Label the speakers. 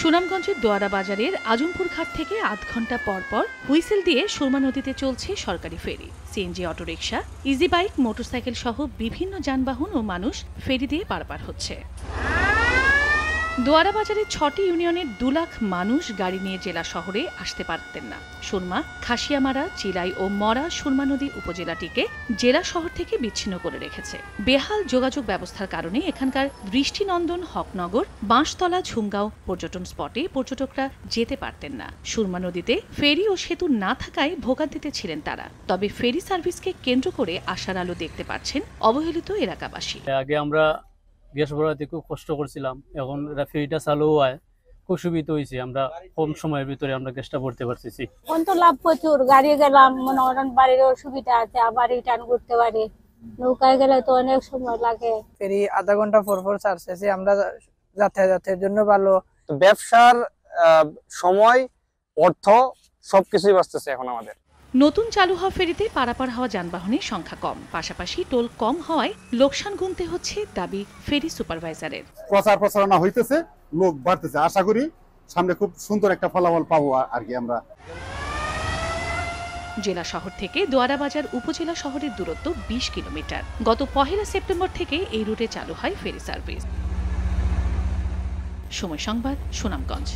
Speaker 1: সুনামগঞ্জের দোয়ারা বাজারের আজমপুর ঘাট থেকে আধ ঘন্টা পর পর হুইসেল দিয়ে সুরমা নদীতে চলছে সরকারি ferry, CNG, auto rickshaw, easy bike, motorcycle সহ বিভিন্ন যানবাহন ও মানুষ ফেরি দিয়ে পারাপার হচ্ছে। দোয়ারা বাজারের ৬টি ইউনিয়নের ২ লাখ মানুষ গাড়ি নিয়ে জেলা শহরে আসতে পারতেন না। সুরমা, খাসিয়ামারা, চিলাই ও মরা সুরমা নদী উপজেলাটিকে জেলা শহর থেকে বিচ্ছিন্ন করে রেখেছে। বেহাল যোগাযোগ ব্যবস্থার কারণে এখানকার দৃষ্টিনন্দন, হকনগর, বাঁশতলা, ঝুমগাঁও পর্যটন স্পটে পর্যটকরা যেতে পারতেন না। সুরমা নদীতে ফেরি ও সেতু না থাকায় ভোগান্তিতে ছিলেন তারা। তবে ফেরি সার্ভিসকে কেন্দ্র করে আশার আলো দেখতে পাচ্ছেন অবহেলিত এলাকাবাসী।
Speaker 2: আগে আমরা গ্যাস ভরাতে খুব কষ্ট করছিলাম, এখন ফেরিটা চালু হয় খুব সুবিধা হয়েছে। আমরা কম সময়ের ভিতরে আমরা গ্যাসটা ভরতে পারতেছি।
Speaker 3: এখন তো লাভ প্রচুর, গাড়ি গেলাম মনে করেন বাড়ির সুবিধা আছে, আবার রিটার্ন করতে পারি। নৌকায় গেলে তো অনেক সময় লাগে।
Speaker 4: ফেরি আধা ঘন্টা পর পর ছাড়তেছে, আমরা যাতায়াতের জন্য ভালো।
Speaker 5: ব্যবসার সময়, অর্থ সবকিছুই বাঁচতেছে এখন আমাদের।
Speaker 1: নতুন চালু হওয়া ফেরিতে পারাপার হওয়া যানবাহনের সংখ্যা কম, পাশাপাশি টোল কম হওয়ায় লোকসান গুনতে হচ্ছে দাবি ফেরি সুপারভাইজারের।
Speaker 6: প্রচারণা হইতেছে, লোক বাড়তেছে, আশা করি সামনে খুব সুন্দর একটা ফলাফল পাবো আর কি। আমরা
Speaker 1: জেলা শহর থেকে দোয়ারা বাজার উপজেলা শহরের দূরত্ব ২০ কিলোমিটার। গত ১ সেপ্টেম্বর থেকে এই রুটে চালু হয় ফেরি সার্ভিস। সময় সংবাদ, সুনামগঞ্জ।